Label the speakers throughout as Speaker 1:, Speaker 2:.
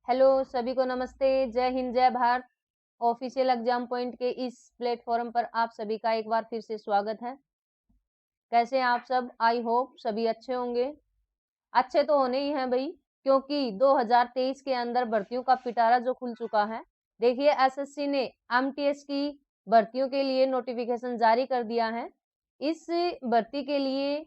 Speaker 1: Hello सभी को नमस्ते, जय हिंद, जय भारत। ऑफिशियल एग्जाम पॉइंट के इस प्लेटफॉर्म पर आप सभी का एक बार फिर से स्वागत है। कैसे हैं आप सब? आई होप सभी अच्छे होंगे। अच्छे तो होने ही हैं भाई, क्योंकि 2023 के अंदर भर्तियों का पिटारा जो खुल चुका है। देखिए, एसएससी ने एमटीएस की भर्तियों के लिए नोटिफिकेशन जारी कर दिया है। इस भर्ती के लिए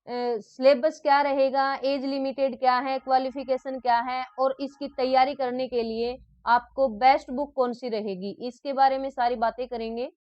Speaker 1: सिलेबस क्या रहेगा, एज लिमिटेड क्या है, क्वालिफिकेशन क्या है और इसकी तैयारी करने के लिए आपको बेस्ट बुक कौन सी रहेगी, इसके बारे में सारी बातें करेंगे।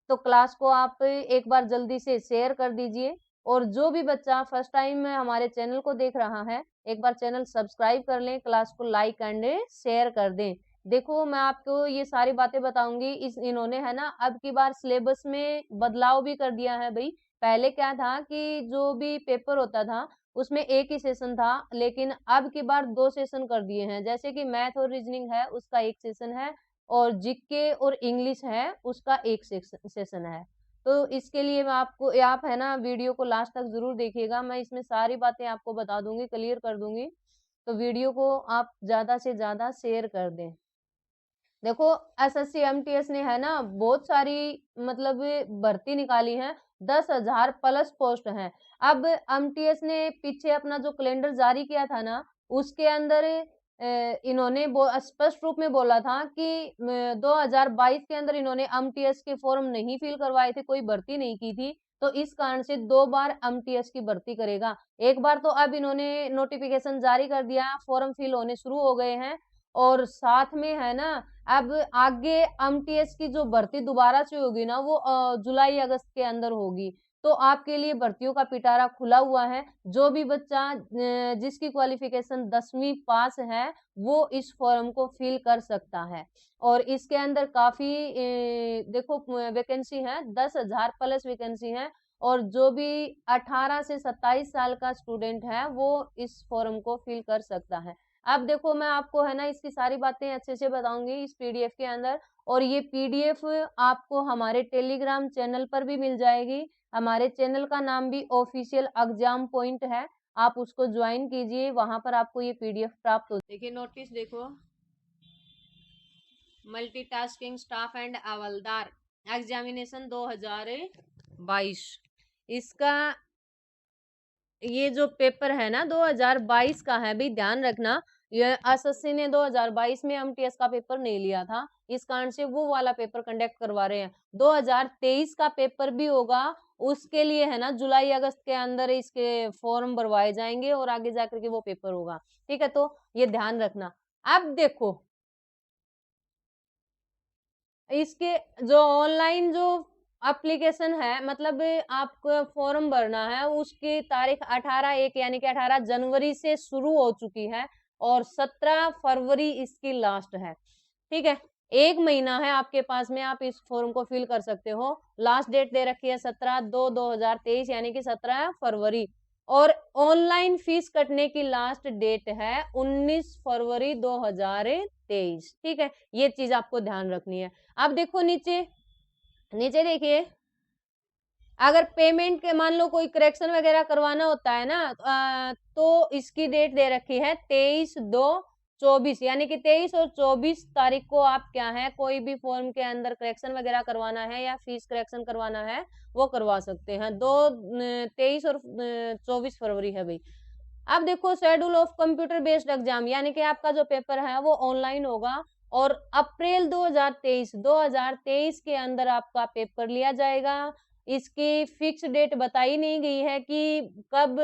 Speaker 1: तो क्लास को आप एक बार जल्दी से शेयर कर दीजिए और जो भी बच्चा फर्स्ट टाइम हमारे चैनल को देख रहा है, एक बार चैनल सब्सक्राइब कर लें, क्लास को लाइक एंड शेयर कर दें। देखो, मैं आपको ये सारी बातें बताऊंगी। इन्होंने है ना अब की बार सिलेबस में बदलाव भी कर दिया है भाई। पहले क्या था कि जो भी पेपर होता था उसमें एक ही सेशन था, लेकिन अब की बार 2 सेशन कर दिए हैं। जैसे कि मैथ और रीजनिंग है उसका एक सेशन है और जीके और इंग्लिश है उसका एक सेशन है। तो इसके लिए मैं आपको, आप है ना वीडियो को लास्ट तक जरूर देखिएगा। मैं इसमें सारी बातें आपको बता दूंगी, क्लियर कर दूंगी। तो वीडियो को आप ज्यादा से ज्यादा शेयर कर दें। देखो, एसएससी एमटीएस ने है ना बहुत सारी मतलब भर्ती निकाली है। 10,000 प्लस पोस्ट हैं। अब एमटीएस ने पीछे अपना जो कैलेंडर जारी किया था ना, उसके अंदर इन्होंने स्पष्ट रूप में बोला था कि 2022 के अंदर इन्होंने एमटीएस के फॉर्म नहीं फिल करवाए थे, कोई भर्ती नहीं की थी। तो इस कारण से 2 बार एमटीएस की भर्ती करेगा। एक बार तो अब इन्होंने नोटिफिकेशन जारी कर दिया, फॉर्म फिल होने शुरू हो गए हैं। और साथ में है ना अब आगे एमटीएस की जो भर्ती दोबारा से होगी ना, वो जुलाई अगस्त के अंदर होगी। तो आपके लिए भर्तियों का पिटारा खुला हुआ है। जो भी बच्चा जिसकी क्वालिफिकेशन 10वीं पास है वो इस फॉर्म को फिल कर सकता है। और इसके अंदर काफी देखो वैकेंसी है, 10,000 प्लस वैकेंसी है। और जो भी 18 से 27 साल का स्टूडेंट है वो इस फॉर्म को फिल कर सकता है। अब देखो, मैं आपको है ना इसकी सारी बातें अच्छे से बताऊंगी इस पीडीएफ के अंदर। और ये पीडीएफ आपको हमारे टेलीग्राम चैनल पर भी मिल जाएगी। हमारे चैनल का नाम भी ऑफिशियल एग्जाम पॉइंट है, आप उसको ज्वाइन कीजिए, वहां पर आपको ये पीडीएफ प्राप्त हो। देखिए नोटिस देखो, multitasking staff and havildar examination 2022, इसका ये जो पेपर है ना 2022 का है भी, ध्यान रखना। ये एसएससी ने 2022 में एमटीएस का पेपर नहीं लिया था, इस कारण से वो वाला पेपर कंडक्ट करवा रहे हैं। 2023 का पेपर भी होगा, उसके लिए है ना जुलाई अगस्त के अंदर इसके फॉर्म भरवाए जाएंगे और आगे जाकर के वो पेपर होगा। ठीक है, तो ये ध्यान रखना। अब देखो, इसके जो ऑनलाइन जो एप्लीकेशन है, मतलब आपको फॉर्म भरना है, उसकी तारीख 18/1 यानी कि 18 जनवरी से शुरू हो चुकी है और 17 फरवरी इसकी लास्ट है। ठीक है, 1 महीना है आपके पास में, आप इस फॉर्म को फिल कर सकते हो। लास्ट डेट दे रखी है 17/2/2023 यानी कि 17 फरवरी। और ऑनलाइन फीस कटने की लास्ट डेट है 19 फरवरी 2023। ठीक है, ये चीज आपको ध्यान रखनी है। अब देखो नीचे, नीचे देखिए, अगर पेमेंट के मान लो कोई करेक्शन वगैरह करवाना होता है ना, तो इसकी डेट दे रखी है 23/2/24 यानी कि 23 और 24 तारीख को आप क्या है कोई भी फॉर्म के अंदर करेक्शन वगैरह करवाना है या फीस करेक्शन करवाना है वो करवा सकते हैं। 23 और 24 फरवरी है भाई। अब देखो, schedule of computer based exam यानी कि आपका जो पेपर है वो ऑनलाइन होगा और अप्रैल 2023 के अंदर आपका पेपर लिया जाएगा। इसकी फिक्स डेट बताई नहीं गई है कि कब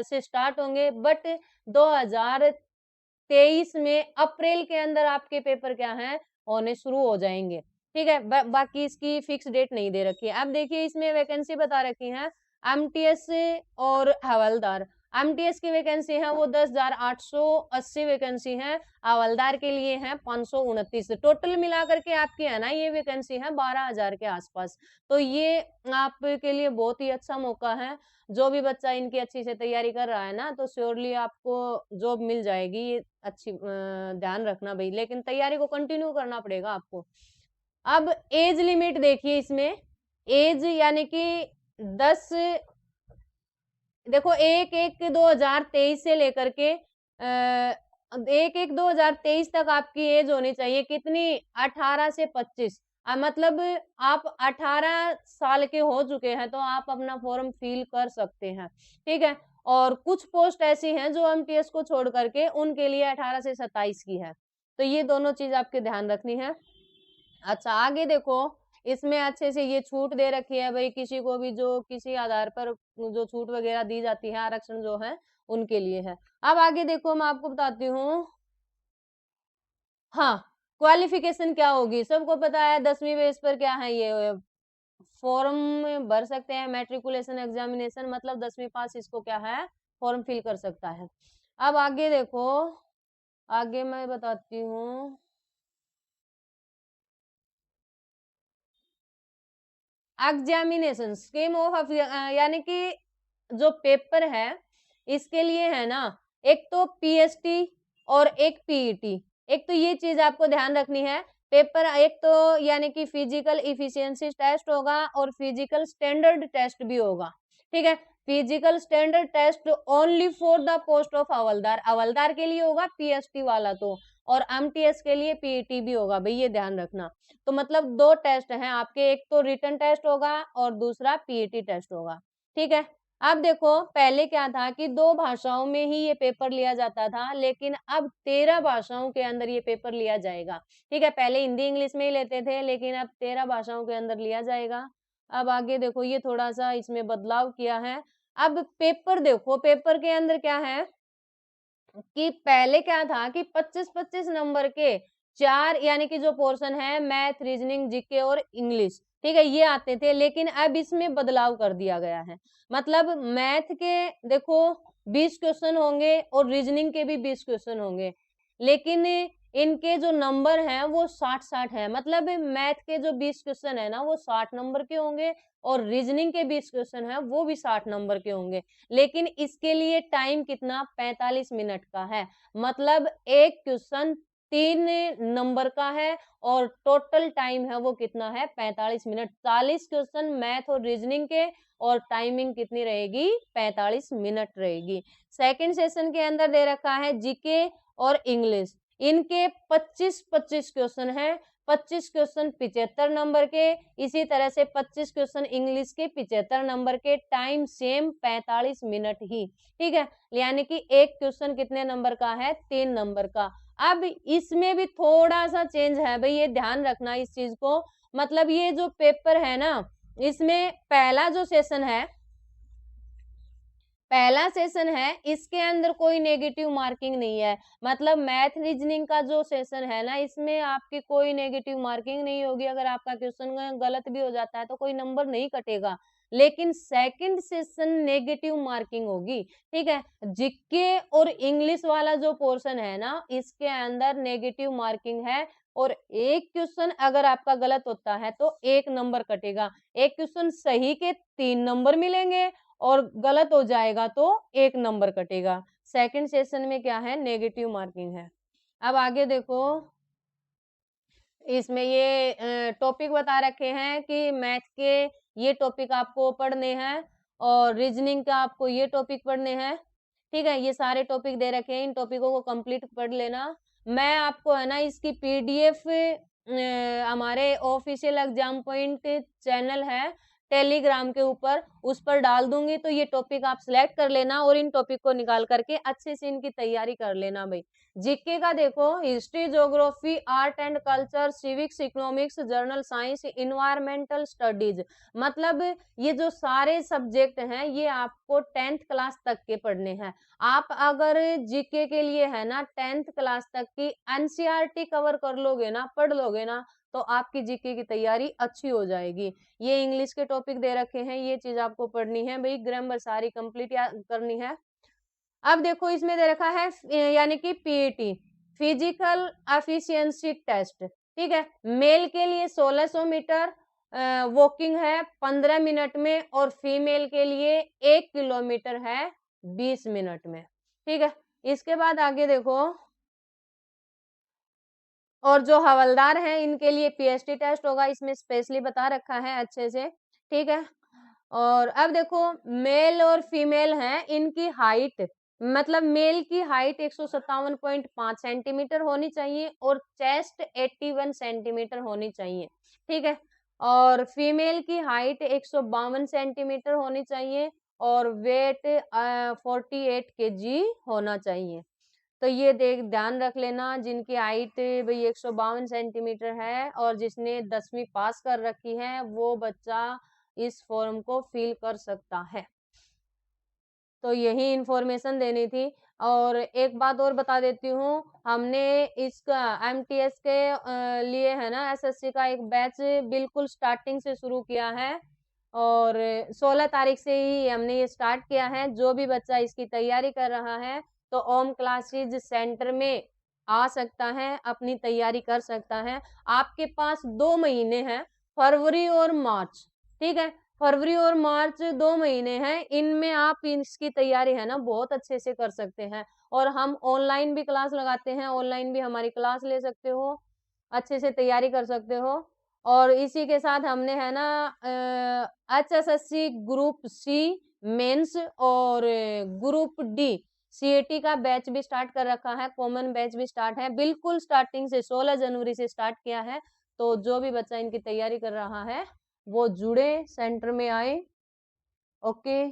Speaker 1: से स्टार्ट होंगे, बट 2023 में अप्रैल के अंदर आपके पेपर क्या है होने शुरू हो जाएंगे। ठीक है, बाकी इसकी फिक्स डेट नहीं दे रखी है। अब देखिए, इसमें वैकेंसी बता रखी है एमटीएस और हवलदार। एमटीएस की वैकेंसी है वो 10,880 वैकेंसी है, हवलदार के लिए है 529। टोटल मिलाकर के आपकी है ना ये वैकेंसी है 12,000 के आसपास। तो ये आपके लिए बहुत ही अच्छा मौका है। जो भी बच्चा इनकी अच्छी से तैयारी कर रहा है ना, तो श्योरली आपको जॉब मिल जाएगी। ये अच्छी ध्यान रखना भाई, लेकिन तैयारी को कंटिन्यू करना पड़ेगा आपको। अब एज लिमिट देखिए, इसमें एज यानी कि 10 देखो 1/1/2023 से लेकर के एक 2023 तक आपकी एज होनी चाहिए कितनी, 18 से 25। मतलब आप 18 साल के हो चुके हैं तो आप अपना फॉर्म फिल कर सकते हैं, ठीक है। और कुछ पोस्ट ऐसी हैं जो एमटीएस को छोड़ करके उनके लिए 18 से 27 की है, तो ये दोनों चीज आपके ध्यान रखनी है। अच्छा आगे देखो, इसमें अच्छे से ये छूट दे रखी है भाई, किसी को भी जो किसी आधार पर जो छूट वगैरह दी जाती है, आरक्षण जो है उनके लिए है। अब आगे देखो मैं आपको बताती हूँ, हाँ क्वालिफिकेशन क्या होगी, सबको पता है 10वीं बेस पर क्या है, ये फॉर्म भर सकते हैं, मैट्रिकुलेशन एग्जामिनेशन मतलब 10वीं पास इसको क्या है, फॉर्म फिल कर सकता है। अब आगे देखो, आगे मैं बताती हूँ, एग्जामिनेशन स्कीम ऑफ, यानी कि जो पेपर है इसके लिए है ना, एक तो पीएसटी और एक पीईटी। एक तो ये चीज आपको ध्यान रखनी है, पेपर एक तो यानी कि फिजिकल इफिशियंसी टेस्ट होगा और फिजिकल स्टैंडर्ड टेस्ट भी होगा, ठीक है। Physical standard test only for the post of हवलदार, हवलदार के लिए होगा पीएसटी वाला तो, और एमटीएस के लिए पीईटी भी होगा भाई, ये ध्यान रखना। तो मतलब दो टेस्ट हैं आपके, एक तो रिटन टेस्ट होगा और दूसरा पीईटी टेस्ट होगा, ठीक है। अब देखो पहले क्या था कि 2 भाषाओं में ही ये पेपर लिया जाता था, लेकिन अब 13 भाषाओं के अंदर ये पेपर लिया जाएगा, ठीक है। पहले हिंदी इंग्लिश में ही लेते थे, लेकिन अब 13 भाषाओं के अंदर लिया जाएगा। अब आगे देखो, ये थोड़ा सा इसमें बदलाव किया है। अब पेपर देखो, पेपर के अंदर क्या है कि पहले क्या था कि 25-25 नंबर के 4 यानी कि जो पोर्शन है मैथ, रीजनिंग, जीके और इंग्लिश, ठीक है, ये आते थे, लेकिन अब इसमें बदलाव कर दिया गया है। मतलब मैथ के देखो 20 क्वेश्चन होंगे और रीजनिंग के भी 20 क्वेश्चन होंगे, लेकिन इनके जो नंबर हैं वो 60-60 है। मतलब मैथ के जो 20 क्वेश्चन है ना वो 60 नंबर के होंगे और रीजनिंग के 20 क्वेश्चन है वो भी 60 नंबर के होंगे, लेकिन इसके लिए टाइम कितना, 45 मिनट का है। मतलब एक क्वेश्चन 3 नंबर का है और टोटल टाइम है वो कितना है, 45 मिनट। 40 क्वेश्चन मैथ और रीजनिंग के और टाइमिंग कितनी रहेगी, 45 मिनट रहेगी। सेकंड सेशन के अंदर दे रखा है जीके और इंग्लिश, इनके 25-25 क्वेश्चन हैं। 25 क्वेश्चन 75 नंबर के, इसी तरह से 25 क्वेश्चन इंग्लिश के 75 नंबर के, टाइम सेम 45 मिनट ही, ठीक है। यानी कि एक क्वेश्चन कितने नंबर का है, 3 नंबर का। अब इसमें भी थोड़ा सा चेंज है भाई, ये ध्यान रखना इस चीज को। मतलब ये जो पेपर है ना, इसमें पहला जो सेशन है, पहला सेशन है, इसके अंदर कोई नेगेटिव मार्किंग नहीं है। मतलब मैथ रीजनिंग का जो सेशन है ना, इसमें आपकी कोई नेगेटिव मार्किंग नहीं होगी। अगर आपका क्वेश्चन गलत भी हो जाता है तो कोई नंबर नहीं कटेगा, लेकिन सेकंड सेशन नेगेटिव मार्किंग होगी, ठीक है। जीके और इंग्लिश वाला जो पोर्शन है ना, इसके अंदर नेगेटिव मार्किंग है और एक क्वेश्चन अगर आपका गलत होता है तो 1 नंबर कटेगा। एक क्वेश्चन सही के 3 नंबर मिलेंगे और गलत हो जाएगा तो 1 नंबर कटेगा। सेकंड सेशन में क्या है, नेगेटिव मार्किंग है। अब आगे देखो, इसमें ये टॉपिक बता रखे हैं कि मैथ के ये टॉपिक आपको पढ़ने हैं और रीजनिंग का आपको ये टॉपिक पढ़ने हैं, ठीक है। ये सारे टॉपिक दे रखे हैं, इन टॉपिकों को कंप्लीट पढ़ लेना। मैं आपको है ना इसकी पीडीएफ हमारे ऑफिशियल एग्जाम पॉइंट चैनल है टेलीग्राम के ऊपर, उस पर डाल दूंगी, तो ये टॉपिक आप सिलेक्ट कर लेना और इन टॉपिक को निकाल करके अच्छे से इनकी तैयारी कर लेना भाई। जीके का देखो, history, geography, art and culture, civics, economics, general science, environmental studies, मतलब ये जो सारे सब्जेक्ट हैं ये आपको 10th क्लास तक के पढ़ने हैं। आप अगर जीके के लिए है ना 10th क्लास तक की एनसीईआरटी कवर कर लोगे ना, पढ़ लोगे ना, तो आपकी जीके की तैयारी अच्छी हो जाएगी। ये इंग्लिश के टॉपिक दे रखे हैं, ये चीज आपको पढ़नी है भाई, ग्रामर सारी कंप्लीट करनी है। अब देखो इसमें दे रखा है यानी कि पीईटी, फिजिकल एफिशिएंसी टेस्ट, ठीक है। मेल के लिए 1600 मीटर वॉकिंग है 15 मिनट में और फीमेल के लिए 1 किलोमीटर है 20 मिनट में, ठीक है। इसके बाद आगे देखो, और जो हवलदार हैं इनके लिए पीएसटी टेस्ट होगा, इसमें स्पेशली बता रखा है अच्छे से, ठीक है। और अब देखो मेल और फीमेल हैं, इनकी हाइट मतलब मेल की हाइट 157.5 सेंटीमीटर होनी चाहिए और चेस्ट 81 सेंटीमीटर होनी चाहिए, ठीक है? और फीमेल की हाइट 152 सेंटीमीटर होनी चाहिए और वेट 48 केजी होना चाहिए। तो ये ध्यान रख लेना, जिनकी हाइट भई 152 सेंटीमीटर है और जिसने 10वीं पास कर रखी है, वो बच्चा इस फॉर्म को फिल कर सकता है। तो यही इन्फॉर्मेशन देनी थी और एक बात और बता देती हूँ, हमने इसका एमटीएस के लिए है ना एसएससी का एक बैच बिल्कुल स्टार्टिंग से शुरू किया है और 16 तारीख से ही हमने ये स्टार्ट किया है। जो भी बच्चा इसकी तैयारी कर रहा है, तो ओम क्लासेज सेंटर में आ सकता है, अपनी तैयारी कर सकता है। आपके पास 2 महीने हैं, फरवरी और मार्च, ठीक है? फरवरी और मार्च 2 महीने हैं, इनमें आप इसकी तैयारी है ना बहुत अच्छे से कर सकते हैं और हम ऑनलाइन भी क्लास लगाते हैं, ऑनलाइन भी हमारी क्लास ले सकते हो, अच्छे से तैयारी कर सकते हो और इसी के साथ हमने है ना एचएसएससी ग्रुप सी मेंस और ग्रुप डी सीएटी का बैच भी स्टार्ट कर रखा है, कॉमन बैच भी स्टार्ट है, बिल्कुल स्टार्टिंग से 16 जनवरी से स्टार्ट किया है। तो जो भी बच्चा इनकी तैयारी कर रहा है, वो जुड़े, सेंटर में आए। ओके।